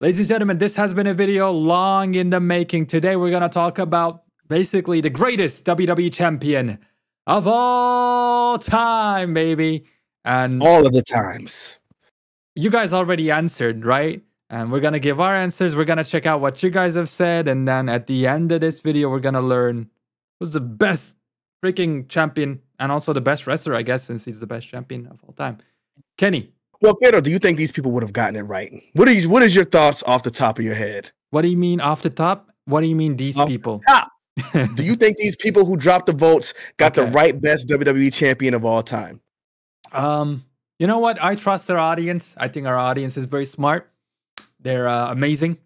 Ladies and gentlemen, this has been a video long in the making. Today we're going to talk about basically the greatest WWE champion of all time, baby. And all of the times. You guys already answered, right? And we're going to give our answers. We're going to check out what you guys have said. And then at the end of this video, we're going to learn who's the best freaking champion and also the best wrestler, I guess, since he's the best champion of all time. Kenny. Well, Pedro, do you think these people would have gotten it right? What is your thoughts off the top of your head? What do you mean off the top? What do you mean these people? Do you think these people who dropped the votes got the right best WWE champion of all time? You know what? I trust our audience. I think our audience is very smart. They're amazing.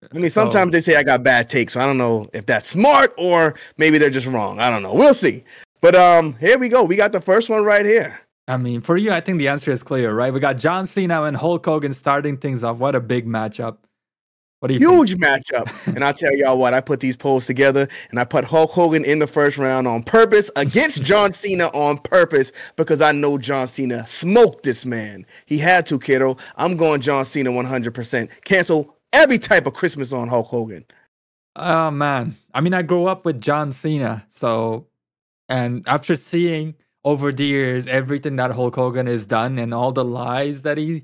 I mean, sometimes they say I got bad takes, so I don't know if that's smart or maybe they're just wrong. I don't know. We'll see. But here we go. We got the first one right here. I mean, for you, I think the answer is clear, right? We got John Cena and Hulk Hogan starting things off. What a big matchup. What do you think? Huge matchup. And I'll tell y'all what, I put these polls together and I put Hulk Hogan in the first round on purpose against John Cena on purpose because I know John Cena smoked this man. He had to, kiddo. I'm going John Cena 100%. Cancel every type of Christmas on Hulk Hogan. Oh, man. I mean, I grew up with John Cena. So, and after seeing over the years, everything that Hulk Hogan has done and all the lies that he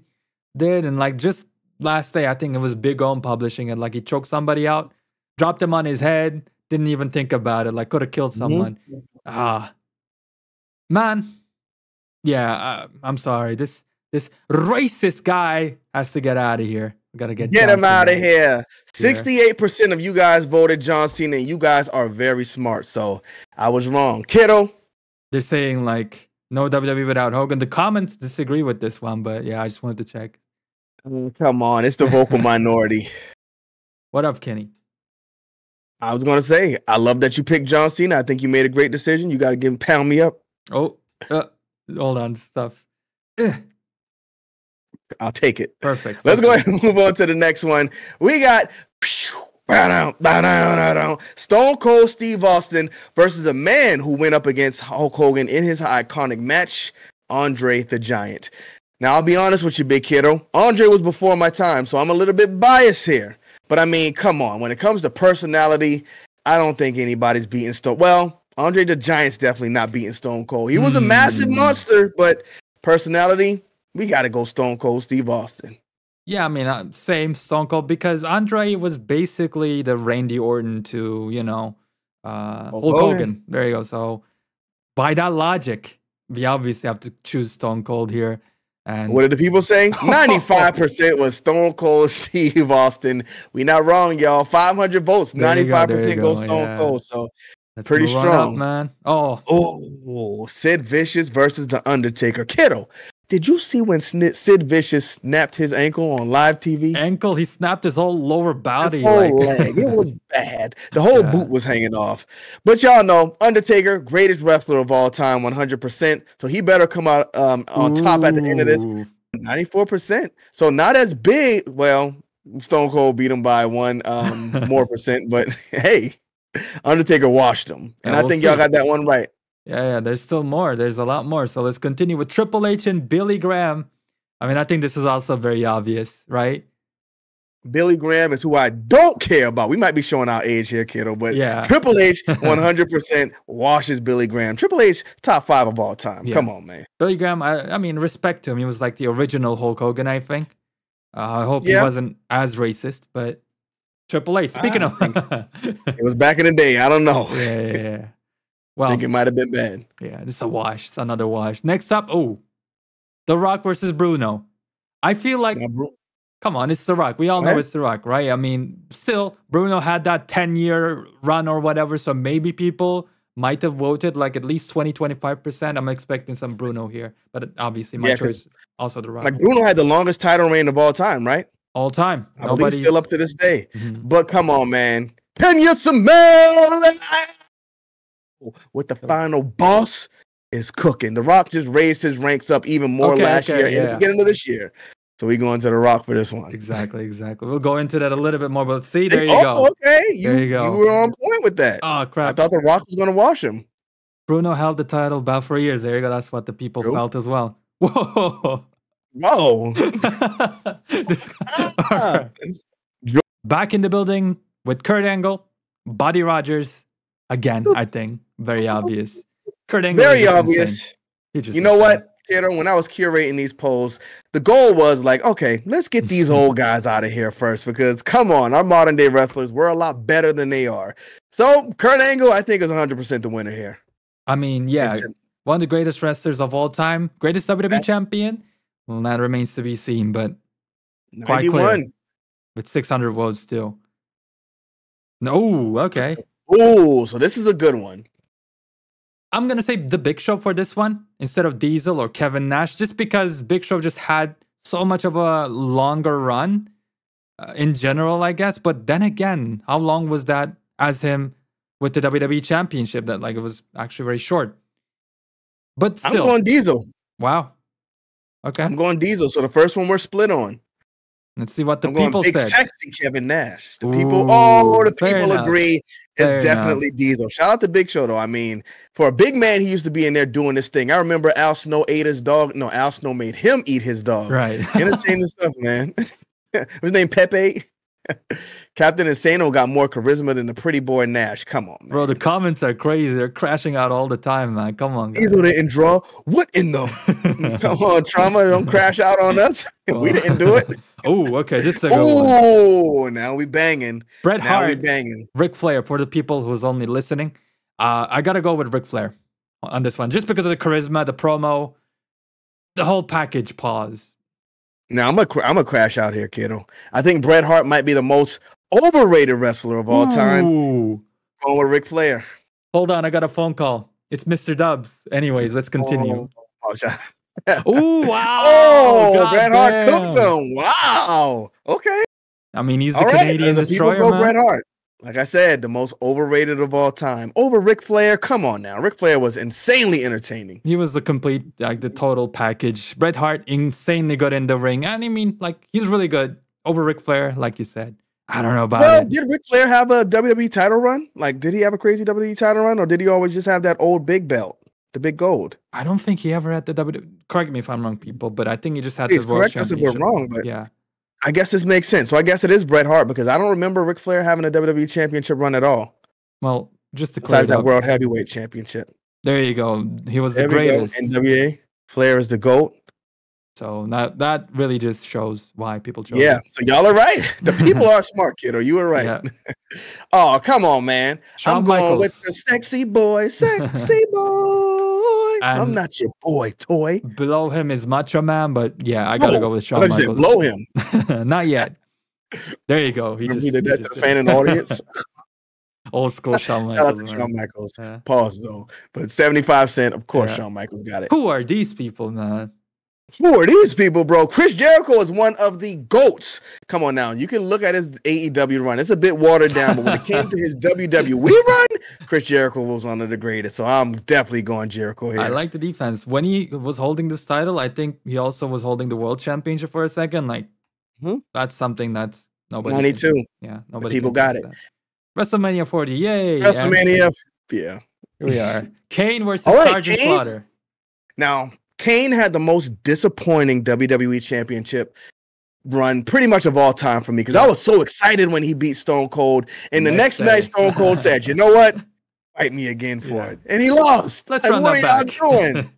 did. And like just last day, I think it was Big O publishing it. Like he choked somebody out, dropped him on his head, didn't even think about it. Like could have killed someone. Man. Yeah, I'm sorry. This racist guy has to get out of here. We gotta get him out of here. 68% of you guys voted John Cena. And you guys are very smart. So I was wrong. Kiddo. They're saying, like, no WWE without Hogan. The comments disagree with this one, but yeah, I just wanted to check. Come on, it's the vocal minority. What up, Kenny? I was going to say, I love that you picked John Cena. I think you made a great decision. You got to give him pound me up. Oh, hold on, stuff. I'll take it. Perfect. Let's go ahead and move on to the next one. We got... Stone Cold Steve Austin versus a man who went up against Hulk Hogan in his iconic match, Andre the Giant. Now, I'll be honest with you, big kiddo. Andre was before my time, so I'm a little bit biased here. But I mean, come on. When it comes to personality, I don't think anybody's beating Stone. Well, Andre the Giant's definitely not beating Stone Cold. He was a massive monster, but personality, we got to go Stone Cold Steve Austin. Yeah, I mean, same Stone Cold, because Andre was basically the Randy Orton to, you know, Hulk Hogan. There you go. So by that logic, we obviously have to choose Stone Cold here. And what did the people say? 95% was Stone Cold Steve Austin. We not wrong, y'all. 500 votes. 95% goes Stone Cold. So that's pretty strong, up, man. Oh, Sid Vicious versus The Undertaker. Kiddo, did you see when Sid Vicious snapped his ankle on live TV? Ankle? He snapped his whole lower body. His whole leg. It was bad. The whole boot was hanging off. But y'all know, Undertaker, greatest wrestler of all time, 100%. So he better come out on top at the end of this. 94%. So not as big. Well, Stone Cold beat him by one more percent. But hey, Undertaker washed him. And I think y'all got that one right. Yeah, there's still more. There's a lot more. So let's continue with Triple H and Billy Graham. I mean, I think this is also very obvious, right? Billy Graham is who I don't care about. We might be showing our age here, kiddo, but Triple H 100% washes Billy Graham. Triple H, top 5 of all time. Come on, man. Billy Graham, I mean, respect to him. He was like the original Hulk Hogan, I think. I hope he wasn't as racist, but Triple H, speaking of... it was back in the day. I don't know. Yeah. Well, I think it might have been bad. Yeah, this is a wash. It's another wash. Next up, The Rock versus Bruno. I feel like, come on, it's The Rock. We all know it's The Rock, right? I mean, still, Bruno had that 10-year run or whatever, so maybe people might have voted like at least 20-25%. I'm expecting some Bruno here, but obviously my choice also The Rock. Like Bruno had the longest title reign of all time, right? All time. Nobody's still up to this day. But come on, man. Can you smell it? With the final boss is cooking. The Rock just raised his ranks up even more last year and the beginning of this year. So we going to The Rock for this one. Exactly. We'll go into that a little bit more, but see, there you go. Okay, there you go. You were on point with that. Oh, crap. I thought The Rock was going to wash him. Bruno held the title about 4 years. There you go. That's what the people felt as well. Whoa. Whoa. Right. Back in the building with Kurt Angle, Buddy Rogers. Again, I think. Very obvious. Kurt Angle. Very obvious. You know what, Kiddo? When I was curating these polls, the goal was like, okay, let's get these old guys out of here first, because come on, our modern day wrestlers, we're a lot better than they are. So Kurt Angle, I think, is 100% the winner here. I mean, yeah, one of the greatest wrestlers of all time, greatest WWE champion. Well, that remains to be seen, but 91. Quite clear with 600 votes still. No, okay. Oh, so this is a good one. I'm going to say the Big Show for this one instead of Diesel or Kevin Nash, just because Big Show just had so much of a longer run in general, I guess. But then again, how long was that as him with the WWE Championship? That like it was actually very short. But still. I'm going Diesel. Wow. Okay. I'm going Diesel. So the first one we're split on. Let's see what the people big said. Sexy Kevin Nash. The people agree it's definitely Diesel. Shout out to Big Show though. I mean, for a big man, he used to be in there doing this thing. I remember Al Snow ate his dog. No, Al Snow made him eat his dog. Right. Entertaining stuff, man. His name Pepe. Captain Insano got more charisma than the pretty boy Nash. Come on, man. Bro, the comments are crazy. They're crashing out all the time, man. Come on, guys. Diesel didn't draw. What in the? Come on, Trauma. Don't crash out on us. We didn't do it. Oh, okay. This is a good one. Oh, now we banging. Bret Hart. Now we banging. Ric Flair, for the people who's only listening. I got to go with Ric Flair on this one. Just because of the charisma, the promo, the whole package. Pause. Now, I'm gonna crash out here, kiddo. I think Bret Hart might be the most overrated wrestler of all time. Going with Ric Flair. Hold on, I got a phone call. It's Mr. Dubs. Anyways, let's continue. Oh, wow. Oh, Bret Hart cooked him. Wow. Okay. I mean, he's the Canadian destroyer, people go Bret Hart. Like I said, the most overrated of all time. Over Ric Flair. Come on now. Ric Flair was insanely entertaining. He was the complete, like the total package. Bret Hart, insanely good in the ring. And I mean, like, he's really good. Over Ric Flair, like you said. I don't know about it. Did Ric Flair have a WWE title run? Like, did he have a crazy WWE title run? Or did he always just have that old big belt? The big gold? I don't think he ever had the WWE. Correct me if I'm wrong, people. But I think he just had the World Championship. Correct us if we're wrong, but yeah. I guess this makes sense. So I guess it is Bret Hart because I don't remember Ric Flair having a WWE Championship run at all. Well, just to clear besides that World Heavyweight Championship. There you go. He was the greatest. NWA. Flair is the GOAT. So that really just shows why people chose him. So y'all are right. The people are smart, kiddo. You were right. Yeah. Oh, come on, man. I'm going with the sexy boy. Sexy boy. I'm not your boy, toy. Below him is Macho Man, but yeah, I gotta go with Shawn Michaels. Said blow him. Not yet. There you go. He did that to the fan and audience. Old school Shawn Michaels. Shout out to Shawn Michaels. Yeah. Pause though. But 75 cents, of course, Shawn Michaels got it. Who are these people, man? Who are these people, bro? Chris Jericho is one of the GOATs. Come on now. You can look at his AEW run. It's a bit watered down, but when it came to his WWE run, Chris Jericho was one of the greatest. So I'm definitely going Jericho here. I like the defense. When he was holding this title, I think he also was holding the World Championship for a second. Like, that's something that's nobody. 92. Yeah, nobody. People got it. That. WrestleMania 40. Yay. WrestleMania. Yeah. Here we are. Kane versus Sergeant Slaughter. Now, Kane had the most disappointing WWE Championship run pretty much of all time for me because I was so excited when he beat Stone Cold. And the next night, Stone Cold said, you know what? Fight me again for it. And he lost. Let's run that back. What are y'all doing?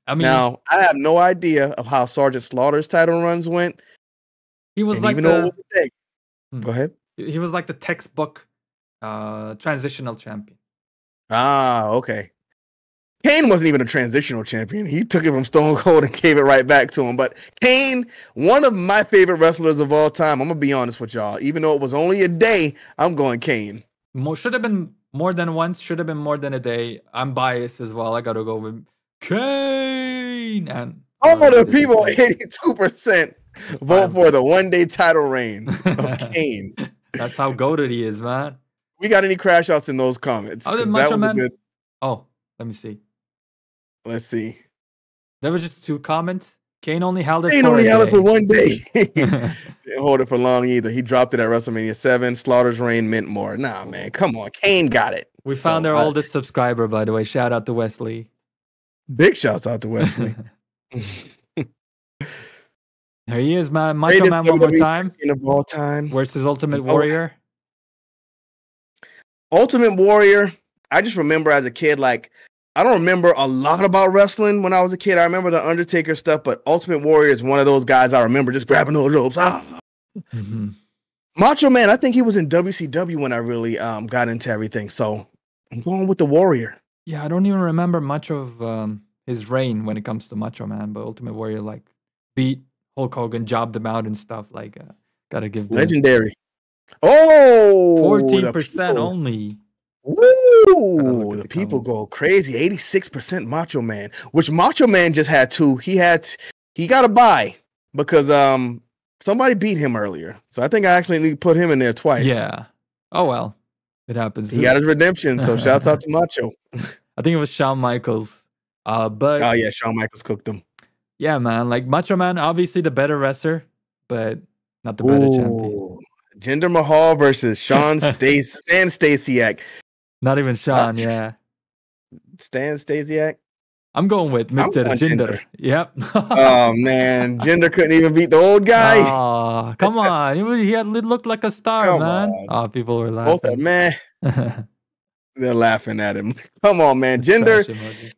I mean, now, I have no idea of how Sergeant Slaughter's title runs went. He was like even though it was a day. Go ahead. He was like the textbook transitional champion. Ah, okay. Kane wasn't even a transitional champion. He took it from Stone Cold and gave it right back to him. But Kane, one of my favorite wrestlers of all time. I'm going to be honest with y'all. Even though it was only a day, I'm going Kane. Should have been more than once. Should have been more than a day. I'm biased as well. I got to go with Kane. And the people, 82% vote for the one-day title reign of Kane. That's how goated he is, man. We got any crash outs in those comments? Oh, let me see. Let's see. There was just 2 comments. Kane only held it for one day. Didn't hold it for long either. He dropped it at WrestleMania 7. Slaughter's reign meant more. Nah, man. Come on. Kane got it. We found our oldest subscriber, by the way. Shout out to Wesley. Big shouts out to Wesley. There he is, man. Macho Man one more time. Of all time. Where's his Ultimate Warrior? Ultimate Warrior. I just remember as a kid, like, I don't remember a lot about wrestling when I was a kid. I remember the Undertaker stuff, but Ultimate Warrior is one of those guys I remember just grabbing those ropes. Macho Man, I think he was in WCW when I really got into everything. So I'm going with the Warrior. Yeah, I don't even remember much of his reign when it comes to Macho Man, but Ultimate Warrior, like, beat Hulk Hogan, jobbed him out and stuff. Like, gotta give them legendary. Oh, 14% only. Woo! The people go crazy. 86% Macho Man, which Macho Man just had two. He got a bye because somebody beat him earlier. So I think I actually need to put him in there twice. Yeah. Oh well, it happens. He got his redemption. So shouts out to Macho. I think it was Shawn Michaels. But oh yeah, Shawn Michaels cooked him. Yeah, man. Like Macho Man, obviously the better wrestler, but not the better champion. Jinder Mahal versus Stan Stasiak. Not even Sean, yeah. Stan Stasiak. I'm going with Mr. Jinder. Yep. Oh man, Jinder couldn't even beat the old guy. Oh, come on. He looked like a star, man. Oh, people were laughing. Man. They're laughing at him. Come on, man. Jinder.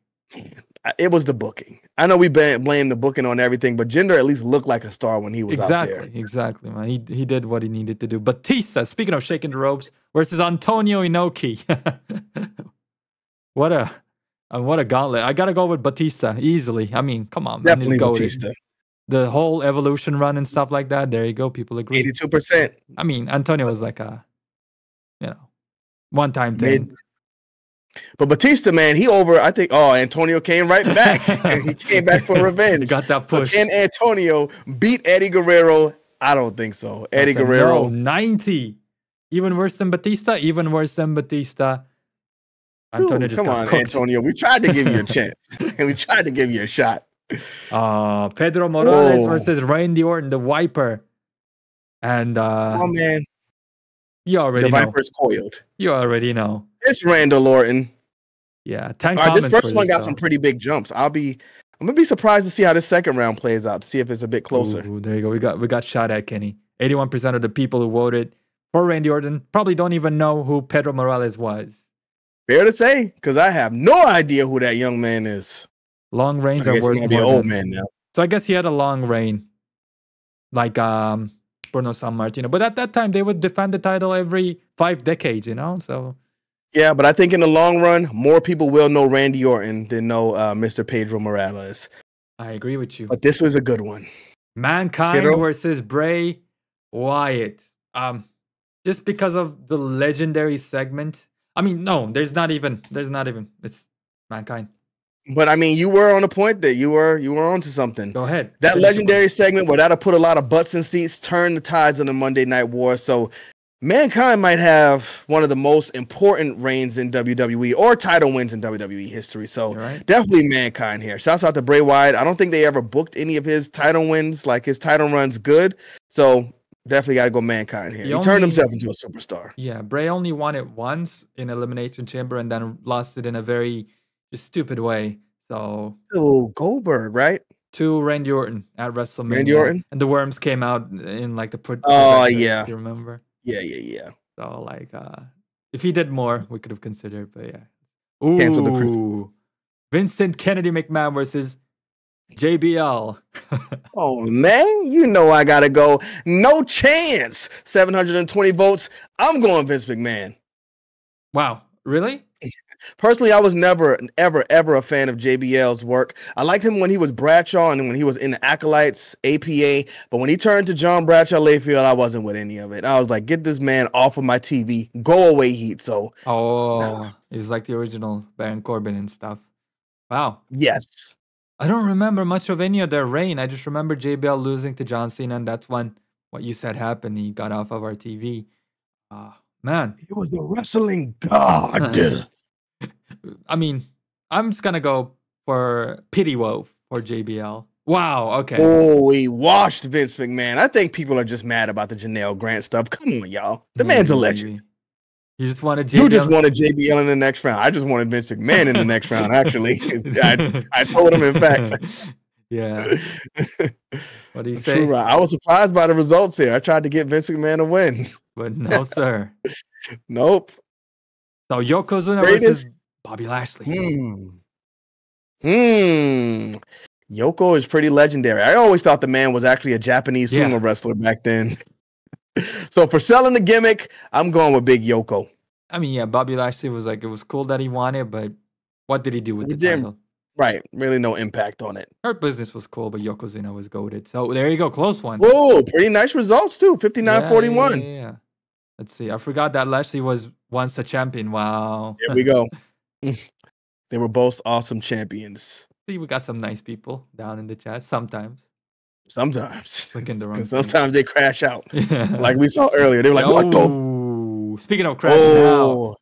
It was the booking. I know we blame the booking on everything, but Jinder at least looked like a star when he was out there. Exactly, man. He did what he needed to do. Batista, speaking of shaking the ropes, versus Antonio Inoki. What a gauntlet. I gotta go with Batista easily. I mean, come on, man. Definitely Batista. The whole Evolution run and stuff like that. There you go. People agree. 82%. I mean, Antonio was like a, one-time thing. But Batista, man, I think, Antonio came right back. And he came back for revenge. He got that push. But can Antonio beat Eddie Guerrero? I don't think so. Eddie Guerrero. 90. Even worse than Batista? Even worse than Batista. Antonio just come on, cooked. Antonio. We tried to give you a chance. And we tried to give you a shot. Pedro Morales versus Randy Orton, the Viper. And oh man. You already know. The Viper's coiled. You already know. It's Randall Orton. Yeah. All right, this first one got some pretty big jumps. I'm gonna be surprised to see how this second round plays out, to see if it's a bit closer. Ooh, there you go. We got shot at, Kenny. 81% of the people who voted for Randy Orton probably don't even know who Pedro Morales was. Fair to say, because I have no idea who that young man is. Long reigns are worth more than old man now. So I guess he had a long reign, like Bruno Sammartino. But at that time, they would defend the title every 5 decades, So yeah, but I think in the long run, more people will know Randy Orton than know Mr. Pedro Morales. I agree with you. But this was a good one. Mankind versus Bray Wyatt. Just because of the legendary segment. I mean, no, there's not even. It's Mankind. But I mean, you were on a point that you were onto something. Go ahead. That legendary segment where that'll put a lot of butts in seats, turn the tides on the Monday Night War. So Mankind might have one of the most important reigns in WWE or title wins in WWE history. So definitely Mankind here. Shouts out to Bray Wyatt. I don't think they ever booked any of his title wins, like his title runs good. So definitely got to go Mankind here. He turned himself into a superstar. Yeah, Bray only won it once in Elimination Chamber and then lost it in a very stupid way. So Goldberg, right? To Randy Orton at WrestleMania. Randy Orton? And the worms came out in like the yeah. You remember? Yeah. So like if he did more, we could have considered, but yeah. Ooh. Cancel the cruise. Vincent Kennedy McMahon versus JBL. Oh man, I gotta go. No chance. 720 votes. I'm going Vince McMahon. Wow, really? Personally, I was never, ever a fan of JBL's work. I liked him when he was Bradshaw and when he was in the Acolytes, APA. But when he turned to John Bradshaw Layfield, I wasn't with any of it. I was like, get this man off of my TV. Go away, Heat. So, he was like the original Baron Corbin and stuff. Wow. Yes. I don't remember much of any of their reign. I just remember JBL losing to John Cena, and that's when what you said happened. He got off of our TV. Man. He was the wrestling god. I mean, I'm just going to go for Pity Woe for JBL. Wow, okay. Oh, he washed Vince McMahon. I think people are just mad about the Janelle Grant stuff. Come on, y'all. The man's a legend. You just wanted JBL? You just wanted JBL in the next round. I just wanted Vince McMahon in the next round, actually. I told him, in fact. Yeah. What do you say? True. I was surprised by the results here. I tried to get Vince McMahon to win. But no, sir. Nope. So Yokozuna versus Bobby Lashley. Yoko is pretty legendary. I always thought the man was actually a Japanese sumo wrestler back then. So for selling the gimmick, I'm going with Big Yoko. I mean, yeah, Bobby Lashley was like, it was cool that he won it, but what did he do with the title? Right. Really no impact on it. Hurt Business was cool, but Yokozuna was goated. So there you go. Close one. Whoa, pretty nice results too. 59-41. Yeah. Let's see. I forgot that Lashley was once a champion. Wow. Here we go. They were both awesome champions. See, we got some nice people down in the chat sometimes. Because sometimes they crash out. Like we saw earlier. They were like, what the? Speaking of crashing out.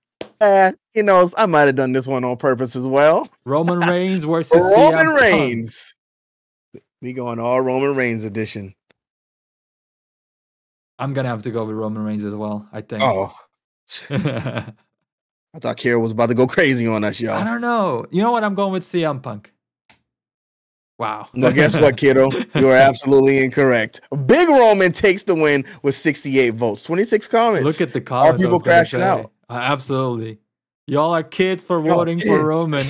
You know, I might have done this one on purpose as well. Roman Reigns versus Roman Reigns. We going all Roman Reigns edition. I'm going to have to go with Roman Reigns as well, I think. Oh. I thought Kira was about to go crazy on us, y'all. I don't know. You know what? I'm going with CM Punk. Wow. Well, guess what, kiddo? You are absolutely incorrect. Big Roman takes the win with 68 votes. 26 comments. Look at the comments. Are people crashing out? Absolutely. Y'all are kids for voting for Roman.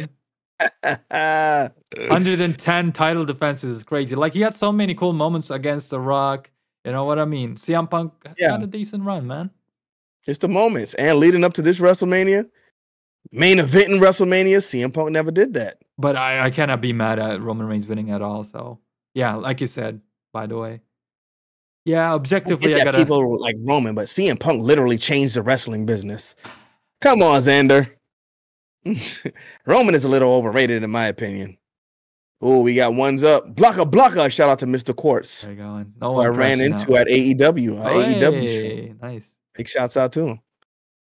110 title defenses is crazy. Like, he had so many cool moments against The Rock. You know what I mean? CM Punk had a decent run, man. It's the moments. And leading up to this WrestleMania, main event in WrestleMania, CM Punk never did that. But I cannot be mad at Roman Reigns winning at all. So, yeah, like you said, by the way. Yeah, objectively, I gotta... people like Roman, but CM Punk literally changed the wrestling business. Come on, Xander. Roman is a little overrated, in my opinion. Oh, we got ones up. Blocker. Shout out to Mr. Quartz. There you go. No one I ran into at AEW. AEW show. Nice. Big shouts out to him.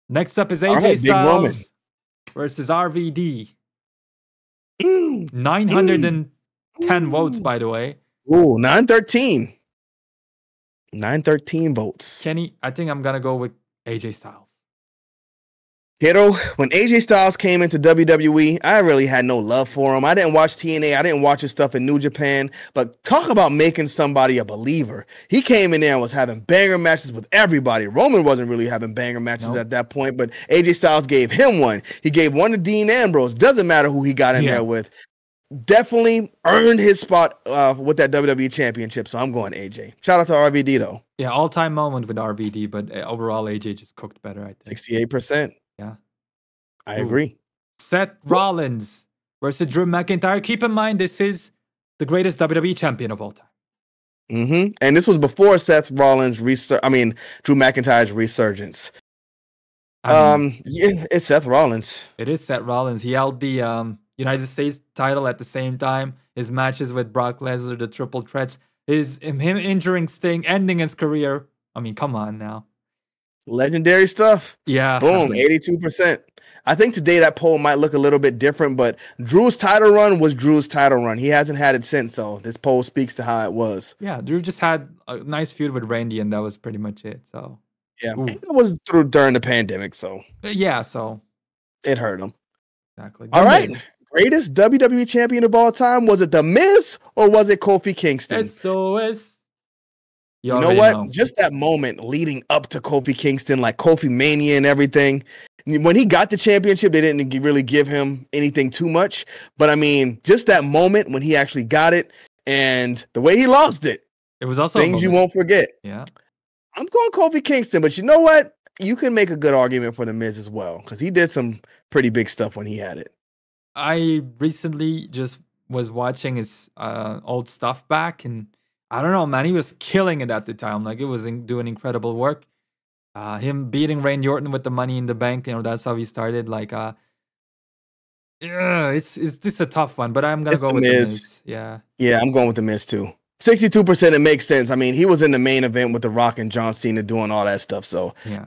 Next up is AJ Styles versus RVD. 910 votes, by the way. Ooh, 913. 913 votes. Kenny, I think I'm going to go with AJ Styles. Kiddo, when AJ Styles came into WWE, I really had no love for him. I didn't watch TNA. I didn't watch his stuff in New Japan. But talk about making somebody a believer. He came in there and was having banger matches with everybody. Roman wasn't really having banger matches at that point, but AJ Styles gave him one. He gave one to Dean Ambrose. Doesn't matter who he got in there with. Definitely earned his spot with that WWE Championship. So I'm going AJ. Shout out to RVD, though. Yeah, all-time moment with RVD, but overall, AJ just cooked better, I think. 68%. Yeah. I agree. Seth Rollins versus Drew McIntyre. Keep in mind, this is the greatest WWE champion of all time. And this was before Seth Rollins' Drew McIntyre's resurgence. Yeah, it's Seth Rollins. It is Seth Rollins. He held the United States title at the same time. His matches with Brock Lesnar, the triple threats, him injuring Sting, ending his career. I mean, come on now. Legendary stuff. Yeah. Boom, 82%. I think today that poll might look a little bit different, but Drew's title run was Drew's title run. He hasn't had it since, so this poll speaks to how it was. Yeah, Drew just had a nice feud with Randy, and that was pretty much it. So yeah, it was during the pandemic, so yeah, so it hurt him. Exactly. All right. Greatest WWE champion of all time. Was it The Miz or was it Kofi Kingston? SOS. You know what? Just that moment leading up to Kofi Kingston, like Kofi Mania and everything. When he got the championship, they didn't really give him anything too much. But I mean, just that moment when he actually got it and the way he lost it. It was also things you won't forget. Yeah. I'm going Kofi Kingston, but you know what? You can make a good argument for The Miz as well, because he did some pretty big stuff when he had it. I recently just was watching his old stuff back, and I don't know, man, he was killing it at the time. Like, it was doing incredible work. Him beating Randy Orton with the Money in the Bank, you know, that's how he started. Like, yeah, it's a tough one, but I'm gonna go with The Miz. Yeah, I'm going with The Miz too. 62%. It makes sense. I mean, he was in the main event with The Rock and John Cena doing all that stuff. So yeah,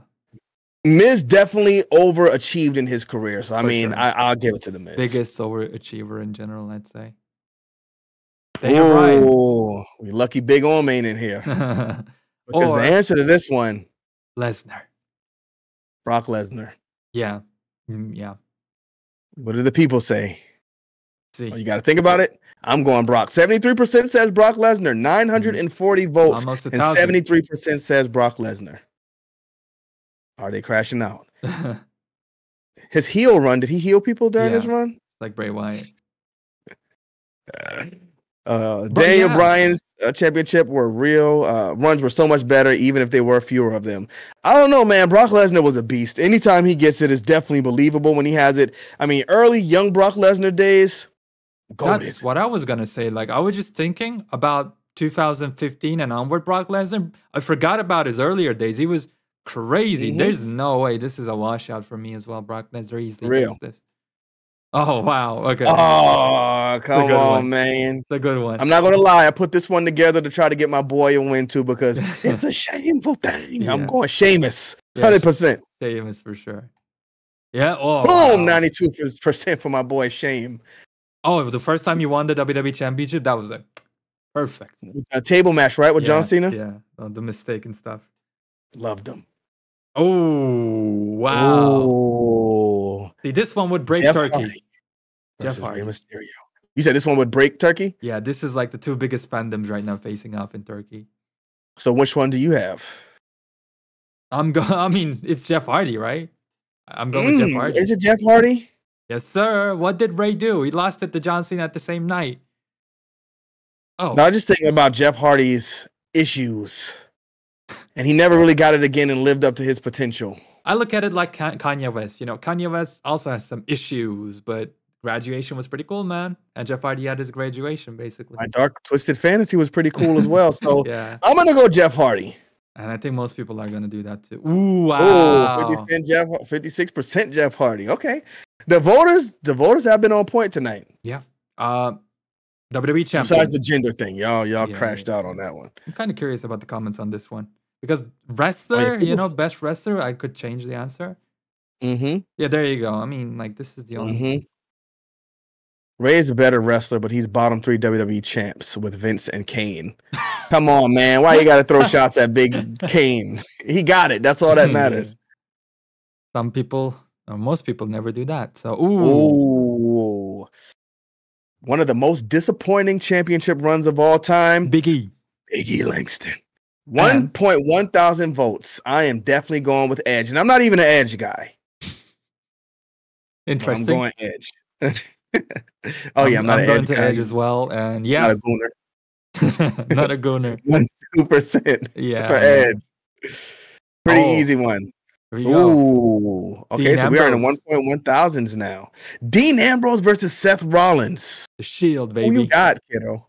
Miz definitely overachieved in his career. So I mean, I'll give it to The Miz. Biggest overachiever in general, I'd say. Oh, we lucky Big Om ain't in here. Because the answer to this one, Lesnar. Brock Lesnar. Yeah. Yeah. What do the people say? See. Oh, you got to think about it? I'm going Brock. 73% says Brock Lesnar. 940 votes. Almost and 73% says Brock Lesnar. Are they crashing out? His heel run. Did he heal people during his run? Like Bray Wyatt. Daniel Bryan's championship runs were so much better, even if there were fewer of them. I don't know, man. Brock Lesnar was a beast. Anytime he gets it, it's definitely believable when he has it. I mean, early young Brock Lesnar days. Goated. That's what I was gonna say. Like, I was just thinking about 2015 and onward Brock Lesnar. I forgot about his earlier days. He was crazy. There's no way. This is a washout for me as well. Brock Lesnar easily does this. Oh, wow. Okay. Oh, come on, man. It's a good one. I'm not going to lie. I put this one together to try to get my boy a win, too, because it's a shameful thing. I'm going Sheamus. 100%. Sheamus for sure. Yeah. Oh, boom. Wow. 92% for my boy Shame. Oh, the first time you won the WWE Championship, that was like perfect. A table match, right, with John Cena? Yeah. The mistake and stuff. Loved him. Oh, wow. Oh. See, this one would break Turkey. Jeff Hardy. Mysterio. You said this one would break Turkey? Yeah, this is like the two biggest fandoms right now facing off in Turkey. So which one do you have? I mean, it's Jeff Hardy, right? I'm going with Jeff Hardy. Is it Jeff Hardy? Yes, sir. What did Ray do? He lost it to John Cena at the same night. Oh. No, I'm just thinking about Jeff Hardy's issues. And he never really got it again and lived up to his potential. I look at it like Kanye West. You know, Kanye West also has some issues, but graduation was pretty cool, man. And Jeff Hardy had his graduation, basically. My Dark Twisted Fantasy was pretty cool as well. So I'm going to go Jeff Hardy. And I think most people are going to do that too. Ooh, wow. 56% Jeff Hardy. Okay. The voters have been on point tonight. Yeah. WWE champion. Besides the gender thing. Y'all crashed out on that one. I'm kind of curious about the comments on this one. Because wrestler, best wrestler, I could change the answer. Yeah, there you go. I mean, like, this is the only. Ray is a better wrestler, but he's bottom 3 WWE champs with Vince and Kane. Come on, man. Why you got to throw shots at Big Kane? He got it. That's all that matters. Some people, or most people, never do that. So, ooh. One of the most disappointing championship runs of all time. Big E Langston. 1.1 thousand votes. I am definitely going with Edge, and I'm not even an Edge guy. Interesting. I'm going Edge. I'm not an going to Edge as well, and not a gooner. Not a gooner. 2% yeah, for Edge. Pretty easy one. Ooh. Okay, Dean so Ambrose. we are in the 1.1 thousands now. Dean Ambrose versus Seth Rollins. The Shield, baby. Who you got, kiddo?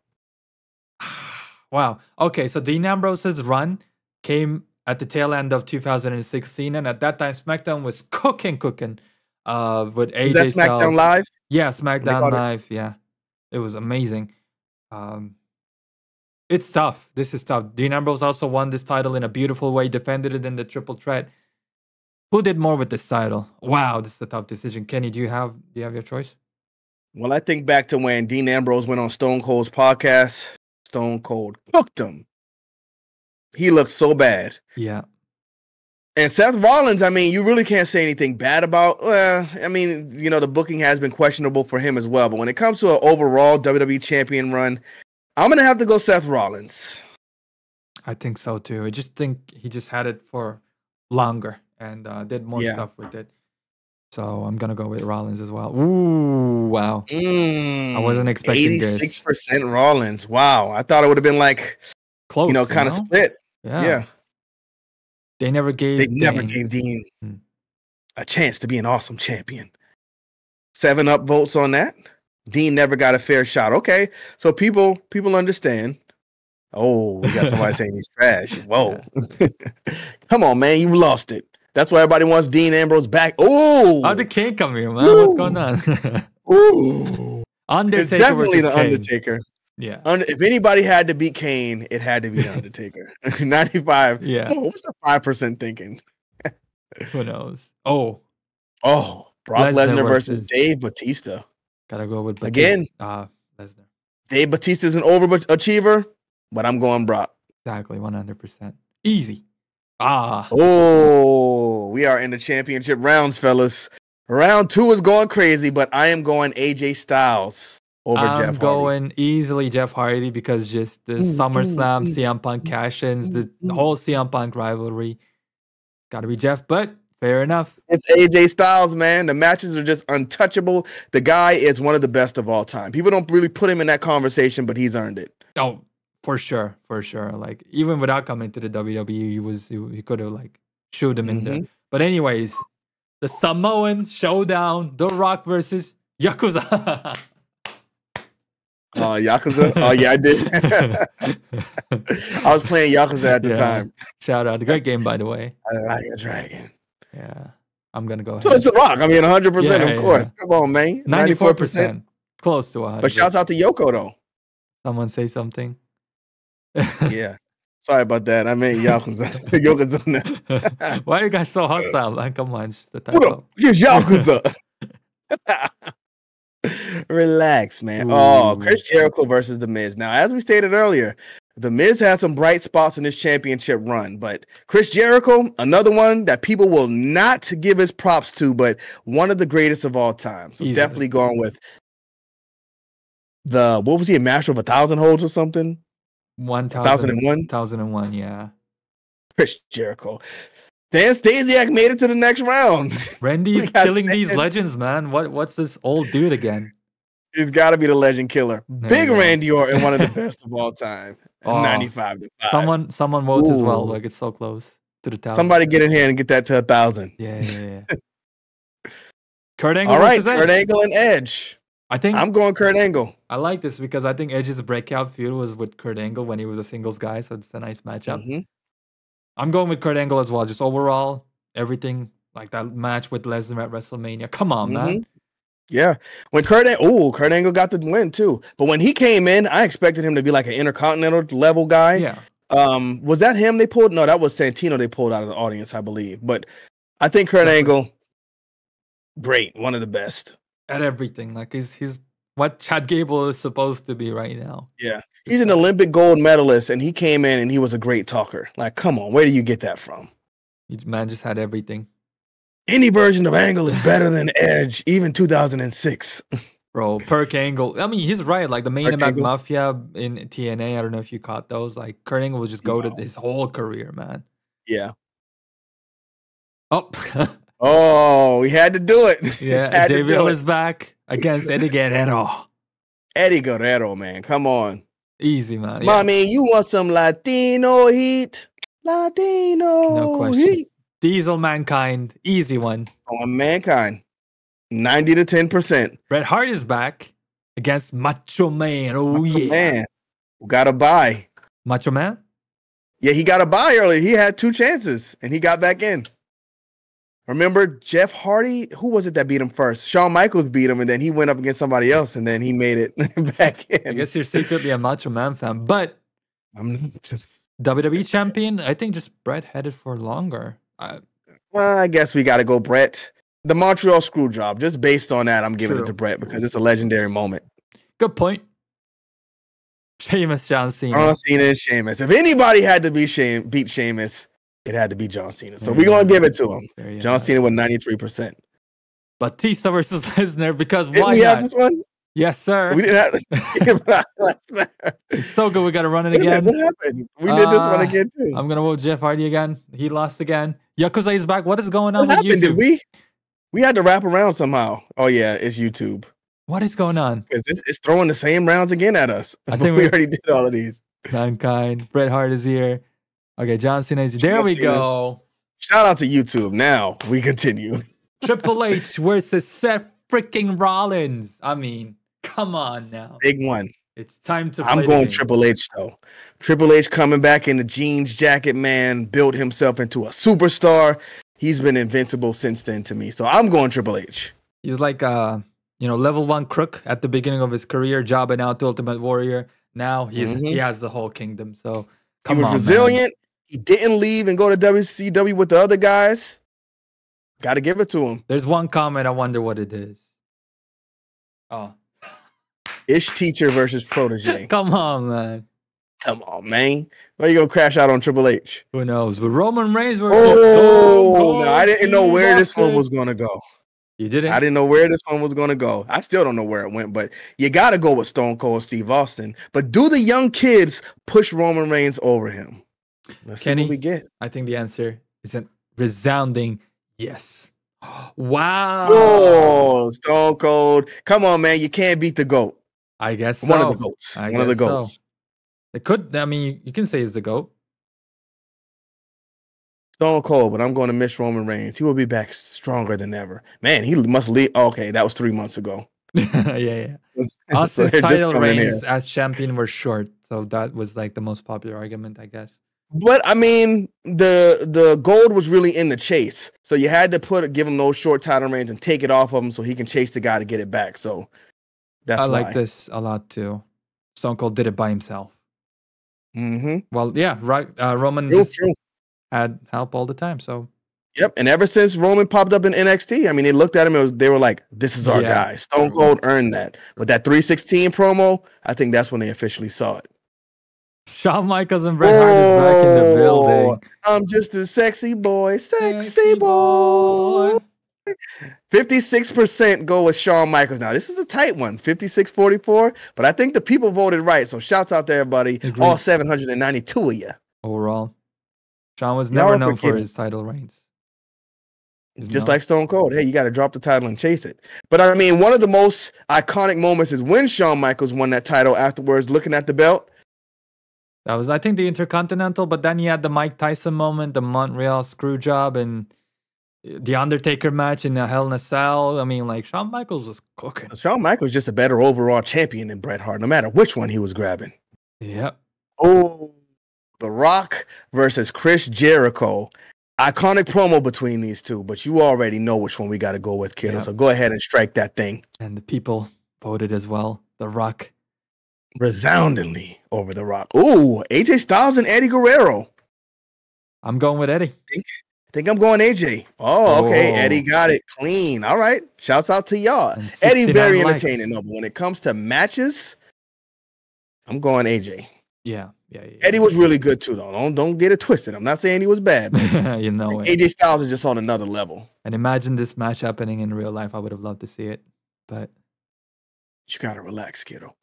Wow. Okay, so Dean Ambrose's run came at the tail end of 2016, and at that time, SmackDown was cooking. With AJ Was that SmackDown Styles. Live? Yeah, SmackDown Live. Yeah, it was amazing. It's tough. This is tough. Dean Ambrose also won this title in a beautiful way, defended it in the triple threat. Who did more with this title? Wow, this is a tough decision. Kenny, do you have your choice? Well, I think back to when Dean Ambrose went on Stone Cold's podcast. Stone Cold cooked him. He looked so bad. Yeah. And Seth Rollins, I mean, you really can't say anything bad about. I mean, the booking has been questionable for him as well. But when it comes to an overall WWE champion run, I'm going to have to go Seth Rollins. I think so, too. I just think he just had it for longer and did more stuff with it. So I'm going to go with Rollins as well. Ooh, wow. I wasn't expecting 86% Rollins. Wow. I thought it would have been like, close, kind of split. Yeah. They never gave Dean a chance to be an awesome champion. 7 upvotes on that. Dean never got a fair shot. Okay. So people understand. Oh, we got somebody saying he's trash. Whoa. Come on, man. You lost it. That's why everybody wants Dean Ambrose back. Oh, how did Kane come here, man? What's going on? Ooh, Undertaker. It's definitely the Kane. Undertaker. Yeah. If anybody had to beat Kane, it had to be the Undertaker. 95. Yeah. Oh, what's the 5% thinking? Who knows? Oh, Brock Lesnar versus Dave Batista. Gotta go with Batista. Again. Lesnar. Dave Batista's an overachiever, but I'm going Brock. Exactly, 100%. Easy. Oh, we are in the championship rounds, fellas. Round 2 is going crazy, but I am going AJ Styles. over Jeff Hardy. I'm going easily Jeff Hardy because just the SummerSlam, CM Punk cash-ins, the whole CM Punk rivalry. Got to be Jeff, but fair enough. It's AJ Styles, man. The matches are just untouchable. The guy is one of the best of all time. People don't really put him in that conversation, but he's earned it. Oh, for sure. Like, even without coming to the WWE, he could have, like, shooed him in there. But anyways, the Samoan Showdown, The Rock versus Yakuza. Oh, Yakuza? Oh, yeah, I did. I was playing Yakuza at the time. Shout out. Great game, by the way. I like a dragon. Yeah. I'm going to go ahead. So it's The Rock. I mean, 100%, of course. Come on, man. 94%. Close to 100. But shouts out to Yoko, though. Someone say something. Yeah. Sorry about that. I meant Yakuza. Yakuza. Why are you guys so hostile? Like, come on. It's just a typo. Here's Yakuza. Relax, man. Ooh. Oh, Chris Jericho versus The Miz. Now, as we stated earlier, The Miz has some bright spots in this championship run, but Chris Jericho, another one that people will not give his props to, but one of the greatest of all time. So definitely going with what was he, a master of 1,000 holds or something? 1,001. 1,001, yeah. Chris Jericho. Dan Stasiak made it to the next round. Randy's killing these legends, man. What's this old dude again? He's got to be the legend killer. Big Randy Orton, one of the best of all time. 95 to 5. Someone votes as well. Like, it's so close to the 1,000. Somebody get in here and get that to 1,000. Yeah. Kurt Angle. All right, Kurt Angle and Edge. I think I'm going Kurt Angle. I like this because I think Edge's breakout feud was with Kurt Angle when he was a singles guy, so it's a nice matchup. I'm going with Kurt Angle as well. Just overall, everything, like that match with Lesnar at WrestleMania. Come on, man. Yeah. When Kurt Angle got the win too. But when he came in, I expected him to be like an intercontinental level guy. Yeah. Was that him they pulled? No, that was Santino they pulled out of the audience, I believe. But I think Kurt Angle, great. One of the best. At everything. Like, he's what Chad Gable is supposed to be right now. Yeah. He's an Olympic gold medalist, and he came in and he was a great talker. Like, come on, where do you get that from? Man just had everything. Any version of Angle is better than Edge, even 2006. Bro, Perk Angle. I mean, he's right. Like, the main event Mafia in TNA, I don't know if you caught those. Like, Kurt Angle will just go to his whole career, man. Yeah. Oh. Oh, we had to do it. Yeah, David is back against Eddie Guerrero. Eddie Guerrero, man. Come on. Easy, man. Mommy, you want some Latino heat? Latino no question. Heat. Diesel Mankind. Easy one. On Mankind. 90 to 10%. Bret Hart is back against Macho Man. Oh, yeah. Man. Got a bye. Macho Man? Yeah, he got a bye early. He had 2 chances, and he got back in. Remember Jeff Hardy? Who was it that beat him first? Shawn Michaels beat him, and then he went up against somebody else, and then he made it back in. I guess you're secretly a Macho Man fan, but I'm just WWE champion. I think just Bret had it for longer. Well, I guess we got to go Bret. The Montreal Screwjob. Just based on that, I'm giving it to Bret because it's a legendary moment. Good point. Sheamus, John Cena. John Cena and Sheamus. If anybody had to beat Sheamus, it had to be John Cena. So we're going to give it to him. John Cena with 93%. Batista versus Lesnar because why not? We have this one? Yes, sir. We didn't have It's so good. We got to run it again. What happened? We did this one again, too. I'm going to vote Jeff Hardy again. He lost again. Yakuza is back. What is going on with YouTube? Did we? We had to wrap around somehow. Oh, yeah. It's YouTube. What is going on? Because it's throwing the same rounds again at us. I think we already did all of these. Mankind. Bret Hart is here. Okay, John Cena is here. There we go. Shout out to YouTube. Now we continue. Triple H versus Seth freaking Rollins. I mean, come on now. Big one. It's time to I'm going Triple H, though. Triple H coming back in the jeans jacket, man. Built himself into a superstar. He's been invincible since then to me. So I'm going Triple H. He's like level 1 crook at the beginning of his career, jobbing out to Ultimate Warrior. Now he has the whole kingdom. So he was resilient. Man. He didn't leave and go to WCW with the other guys. Got to give it to him. There's one comment. I wonder what it is. Oh. Ish teacher versus protege. Come on, man. Come on, man. Why you going to crash out on Triple H? Who knows? But Roman Reigns versus no, I didn't know where this one was going to go. You didn't? I didn't know where this one was going to go. I still don't know where it went, but you got to go with Stone Cold Steve Austin. But do the young kids push Roman Reigns over him? Let's see what we get. I think the answer is a resounding yes. Wow. Oh, Stone Cold. Come on, man. You can't beat the GOAT. I guess so. One of the GOATs. One of the GOATs. So. It could, I mean, you can say he's the GOAT. Stone Cold, but I'm going to miss Roman Reigns. He will be back stronger than ever. Man, he must leave. Okay, that was 3 months ago. yeah. Austin's title reigns as champion were short. So that was like the most popular argument, I guess. But I mean, the gold was really in the chase. So you had to give him those short title reigns and take it off of him so he can chase the guy to get it back. So that's why. I like this a lot too. Stone Cold did it by himself. Mm-hmm. Well, yeah, right. Roman had help all the time. So yep. And ever since Roman popped up in NXT, I mean, they looked at him, they were like, this is our guy. Stone Cold earned that. But that 316 promo, I think that's when they officially saw it. Shawn Michaels and Bret Hart is back in the building. I'm just a sexy boy, sexy boy. 56% go with Shawn Michaels. Now, this is a tight one, 56-44, but I think the people voted right. So shouts out to everybody, all 792 of you. Overall, Shawn was never known for his title reigns. Just like Stone Cold. Hey, you got to drop the title and chase it. But I mean, one of the most iconic moments is when Shawn Michaels won that title afterwards, looking at the belt. That was, I think, the Intercontinental, but then he had the Mike Tyson moment, the Montreal screw job, and the Undertaker match in the Hell in a Cell. I mean, like, Shawn Michaels was cooking. Shawn Michaels was just a better overall champion than Bret Hart, no matter which one he was grabbing. Yep. Oh, The Rock versus Chris Jericho. Iconic promo between these two, but you already know which one we got to go with, kiddo. Yep. So go ahead and strike that thing. And the people voted as well. The Rock. Resoundingly over The Rock. Ooh, AJ Styles and Eddie Guerrero. I'm going with Eddie. I think I'm going AJ. Oh, okay. Eddie got it clean. All right. Shouts out to y'all. Eddie very entertaining though, but when it comes to matches, I'm going AJ. Yeah. Eddie was really good too, though. Don't get it twisted. I'm not saying he was bad. You know it. AJ Styles is just on another level. And imagine this match happening in real life. I would have loved to see it, but you gotta relax, kiddo.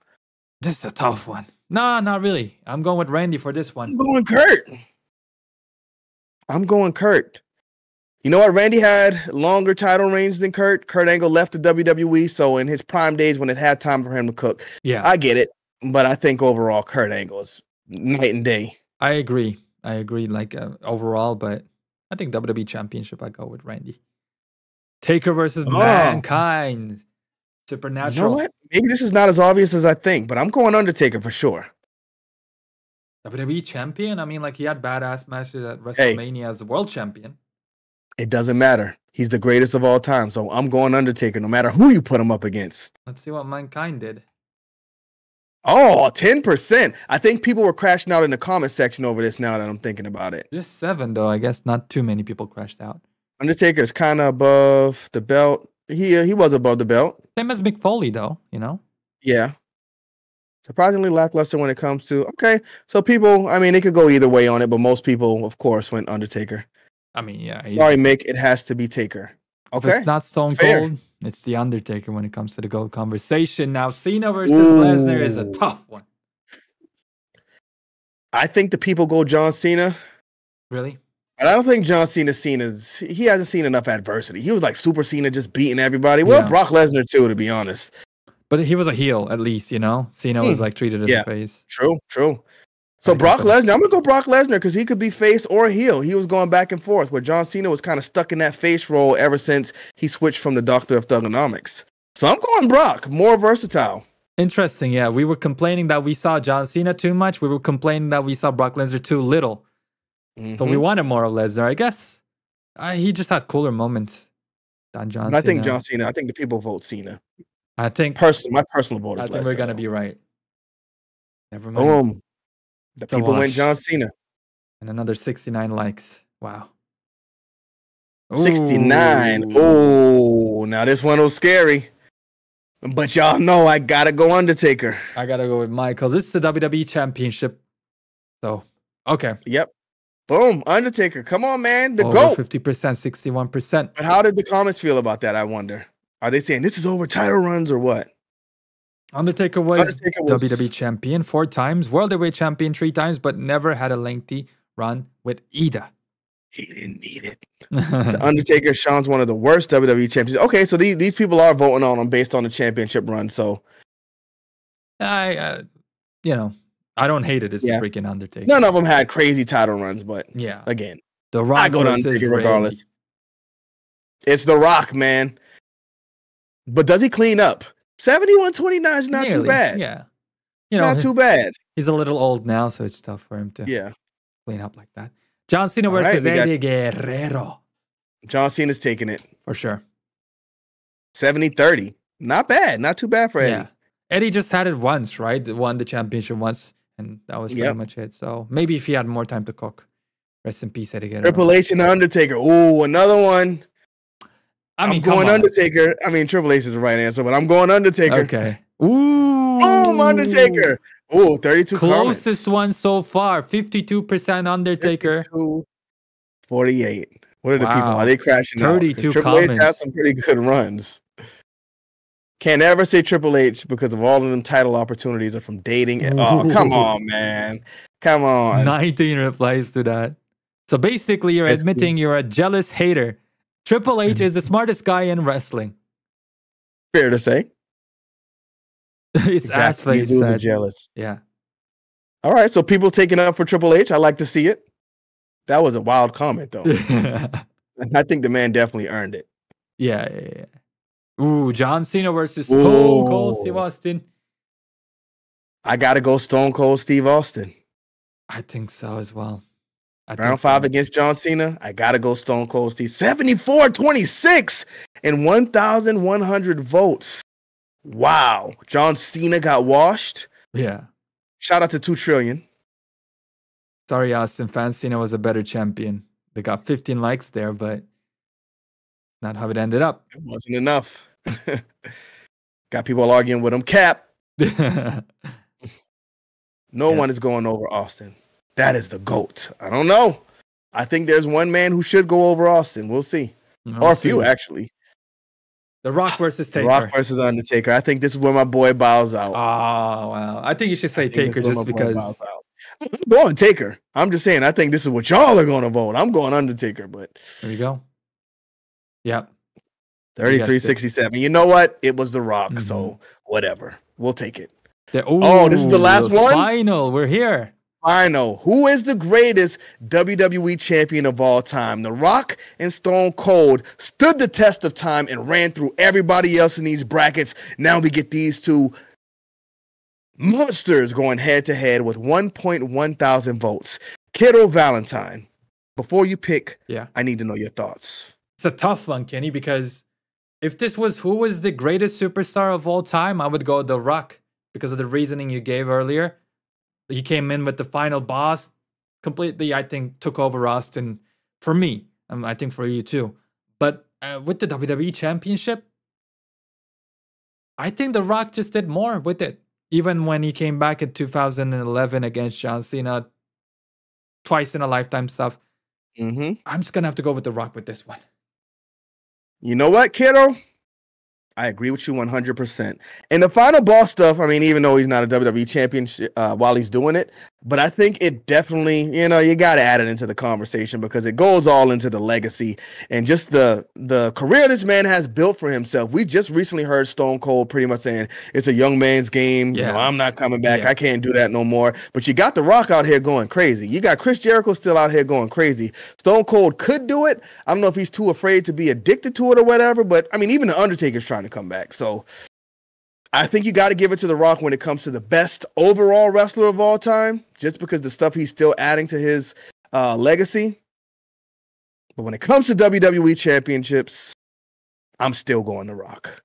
This is a tough one. No, not really. I'm going with Randy for this one. I'm going Kurt. You know what? Randy had longer title reigns than Kurt. Kurt Angle left the WWE, so in his prime days when it had time for him to cook. Yeah. I get it. But I think overall, Kurt Angle is night and day. I agree. Like overall, but I think WWE Championship, I go with Randy. Taker versus Mankind. Supernatural. You know what? Maybe this is not as obvious as I think, but I'm going Undertaker for sure. WWE champion? I mean, like, he had badass matches at WrestleMania as the world champion. It doesn't matter. He's the greatest of all time, so I'm going Undertaker no matter who you put him up against. Let's see what Mankind did. Oh, 10%. I think people were crashing out in the comment section over this now that I'm thinking about it. Just 7, though. I guess not too many people crashed out. Undertaker's kind of above the belt. He was above the belt. Same as Mick Foley, though, you know? Yeah. Surprisingly lackluster when it comes to, okay, so people, I mean, it could go either way on it, but most people, of course, went Undertaker. I mean, yeah. Sorry, Mick, it has to be Taker. Okay. If it's not Stone Cold, it's the Undertaker when it comes to the GOAT conversation. Now, Cena versus Lesnar is a tough one. I think the people go John Cena. Really? But I don't think John Cena's he hasn't seen enough adversity. He was like Super Cena just beating everybody. Well, Brock Lesnar too, to be honest. But he was a heel, at least, you know? Cena was like treated as a face. True. So Brock Lesnar, I'm going to go Brock Lesnar because he could be face or heel. He was going back and forth, where John Cena was kind of stuck in that face role ever since he switched from the Doctor of Thugonomics. So I'm going Brock, more versatile. Interesting, yeah. We were complaining that we saw John Cena too much. We were complaining that we saw Brock Lesnar too little. So we wanted more of Lesnar, I guess. He just had cooler moments than John Cena. I think John Cena. I think the people vote Cena. I think my personal vote is Lesnar. I think we're gonna be right. Never mind. The people went John Cena. And another 69 likes. Wow. 69. Oh, now this one was scary. But y'all know I gotta go Undertaker. I gotta go with Michaels. This is the WWE Championship. So, okay. Yep. Boom, Undertaker. Come on, man. The over GOAT. 50%, 61%. But how did the comments feel about that, I wonder? Are they saying this is over title runs or what? Undertaker was WWE champion 4 times, World Heavyweight champion 3 times, but never had a lengthy run with either. He didn't need it. The Undertaker, Shawn's one of the worst WWE champions. Okay, so these people are voting on him based on the championship run. So, I don't hate it. It's freaking Undertaker. None of them had crazy title runs, but again, The Rock I go to Undertaker regardless. It's The Rock, man. But does he clean up? 71-29 is not too bad. Yeah. Not too bad. He's a little old now, so it's tough for him to clean up like that. John Cena versus Eddie Guerrero. John Cena's taking it. For sure. 70-30. Not bad. Not too bad for Eddie. Yeah. Eddie just had it once, right? Won the championship once, and that was pretty much it. So maybe if he had more time to cook. Rest in peace, Eddie Guerrero. Triple H and Undertaker. Ooh, another one. I'm going Undertaker. I mean, Triple H is the right answer, but I'm going Undertaker. Okay. Ooh. Boom, Undertaker. Ooh, 32 Closest one so far. 52% Undertaker. 48. What are the people? Are they crashing 32 out? Triple H had some pretty good runs. Can't ever say Triple H because of all of them title opportunities are from dating. Oh, come on, man. Come on. 19 replies to that. So basically, you're admitting you're a jealous hater. Triple H is the smartest guy in wrestling. Fair to say. It's exactly. These dudes are jealous. Yeah. All right. So people taking up for Triple H. I like to see it. That was a wild comment, though. I think the man definitely earned it. Yeah. Ooh, John Cena versus Stone Cold Steve Austin. I got to go Stone Cold Steve Austin. I think so as well. Round 5 against John Cena. I got to go Stone Cold Steve. 74-26 and 1,100 votes. Wow. John Cena got washed. Yeah. Shout out to 2 Trillion. Sorry, Austin fans. Cena was a better champion. They got 15 likes there, but not how it ended up. It wasn't enough. Got people arguing with him. Cap. No one is going over Austin. That is the GOAT. I don't know. I think there's one man who should go over Austin. We'll see. Or a few, actually. The Rock versus Taker. The Rock versus Undertaker. I think this is where my boy bows out. Oh, wow. I think you should say Taker just because. I'm going Taker. I'm just saying, I think this is what y'all are going to vote. I'm going Undertaker, but. There you go. Yep. 33-67. You know what? It was The Rock, so whatever. We'll take it. This is the last one? Final. We're here. Final. Who is the greatest WWE champion of all time? The Rock and Stone Cold stood the test of time and ran through everybody else in these brackets. Now we get these two monsters going head to head with 1.1 thousand votes. Kiddo Valentine, before you pick, I need to know your thoughts. It's a tough one, Kenny, because if this was who was the greatest superstar of all time, I would go The Rock because of the reasoning you gave earlier. He came in with the final boss, completely, I think, took over Austin for me. I think for you too. But with the WWE Championship, I think The Rock just did more with it. Even when he came back in 2011 against John Cena, twice in a lifetime stuff. I'm just going to have to go with The Rock with this one. You know what, kiddo? I agree with you 100%. And the final boss stuff, I mean, even though he's not a WWE champion while he's doing it, but I think it definitely, you got to add it into the conversation because it goes all into the legacy and just the career this man has built for himself. We just recently heard Stone Cold pretty much saying it's a young man's game. Yeah. I'm not coming back. I can't do that no more. But you got The Rock out here going crazy. You got Chris Jericho still out here going crazy. Stone Cold could do it. I don't know if he's too afraid to be addicted to it or whatever, but I mean, even The Undertaker's trying to come back. So I think you got to give it to The Rock when it comes to the best overall wrestler of all time, just because the stuff he's still adding to his legacy. But when it comes to WWE championships, I'm still going The Rock.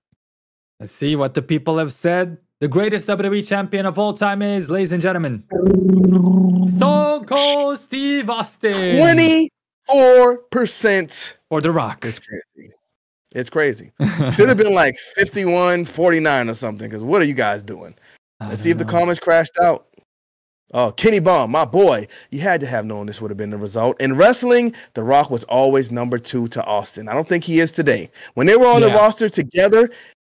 Let's see what the people have said. The greatest WWE champion of all time is, ladies and gentlemen, Stone Cold Steve Austin. 24% for The Rock. It's crazy. It's crazy. Should have been like 51-49 or something, because what are you guys doing? Let's see if the comments crashed out. Oh, Kenny Bomb, my boy. You had to have known this would have been the result. In wrestling, The Rock was always number 2 to Austin. I don't think he is today. When they were on the roster together,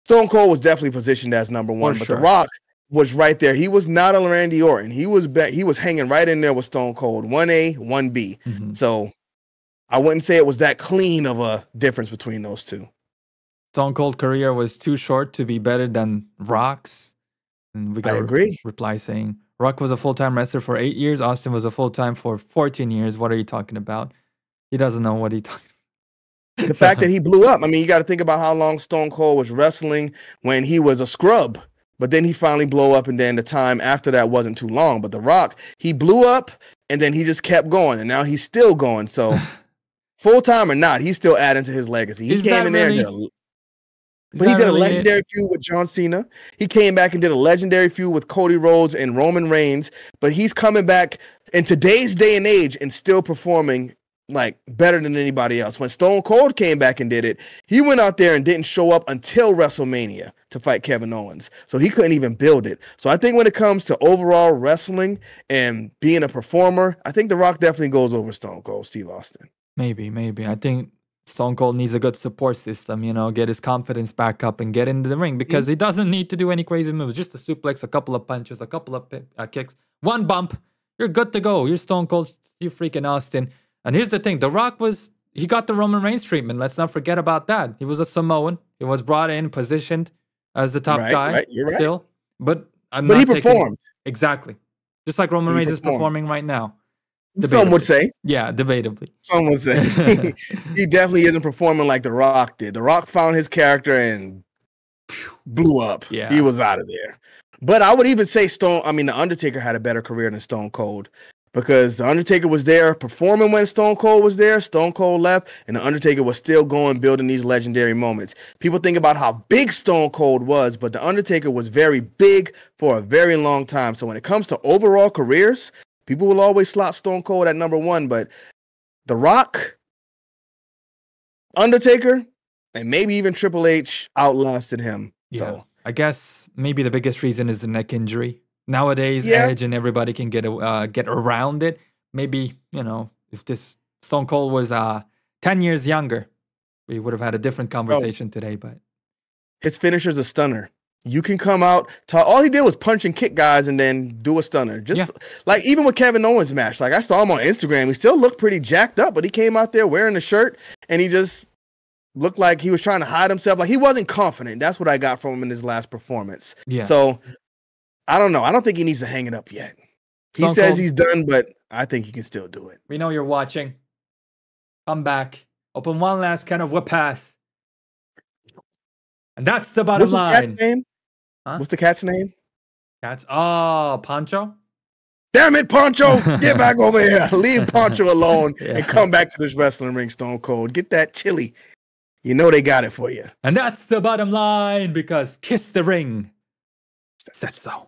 Stone Cold was definitely positioned as number 1, but The Rock was right there. He was not a Randy Orton. He was hanging right in there with Stone Cold, 1A, 1B. So I wouldn't say it was that clean of a difference between those two. Stone Cold career was too short to be better than Rock's. And we got a reply saying, Rock was a full-time wrestler for 8 years. Austin was a full-time for 14 years. What are you talking about? He doesn't know what he's talking about. The fact that he blew up. I mean, you got to think about how long Stone Cold was wrestling when he was a scrub. But then he finally blew up, and then the time after that wasn't too long. But The Rock, he blew up, and then he just kept going, and now he's still going. So full-time or not, he's still adding to his legacy. He came in there and did a legendary feud with John Cena. He came back and did a legendary feud with Cody Rhodes and Roman Reigns. But he's coming back in today's day and age and still performing like better than anybody else. When Stone Cold came back and did it, he went out there and didn't show up until WrestleMania to fight Kevin Owens. So he couldn't even build it. So I think when it comes to overall wrestling and being a performer, I think The Rock definitely goes over Stone Cold Steve Austin. Maybe. I think Stone Cold needs a good support system, get his confidence back up and get into the ring, because he doesn't need to do any crazy moves. Just a suplex, a couple of punches, a couple of kicks, one bump. You're good to go. You're Stone Cold, you're freaking Austin. And here's the thing. The Rock he got the Roman Reigns treatment. Let's not forget about that. He was a Samoan. He was brought in, positioned as the top guy still. But he performed. Exactly. Just like Roman Reigns is performing right now. Some would say. Yeah, debatably. Some would say. He definitely isn't performing like The Rock did. The Rock found his character and blew up. Yeah. He was out of there. But I would even say The Undertaker had a better career than Stone Cold, because The Undertaker was there performing when Stone Cold was there. Stone Cold left, and The Undertaker was still going, building these legendary moments. People think about how big Stone Cold was, but The Undertaker was very big for a very long time. So when it comes to overall careers, people will always slot Stone Cold at number 1, but The Rock, Undertaker, and maybe even Triple H outlasted him. Yeah. So I guess maybe the biggest reason is the neck injury. Nowadays, Edge and everybody can get around it. Maybe, if this Stone Cold was 10 years younger, we would have had a different conversation today. But his finisher's a stunner. You can come out. All he did was punch and kick guys and then do a stunner. Like even with Kevin Owens' match. Like I saw him on Instagram. He still looked pretty jacked up, but he came out there wearing a shirt and he just looked like he was trying to hide himself. Like he wasn't confident. That's what I got from him in his last performance. Yeah. So I don't know. I don't think he needs to hang it up yet. He says he's done, but I think he can still do it. We know you're watching. Come back. Open one last kind of whip pass. And that's the bottom line. What's the cat's name? Huh? What's the cat's name? Poncho? Damn it, Poncho. Get back over here. Leave Poncho alone and come back to this wrestling ring, Stone Cold. Get that chili. You know they got it for you. And that's the bottom line, because Kissthering said so.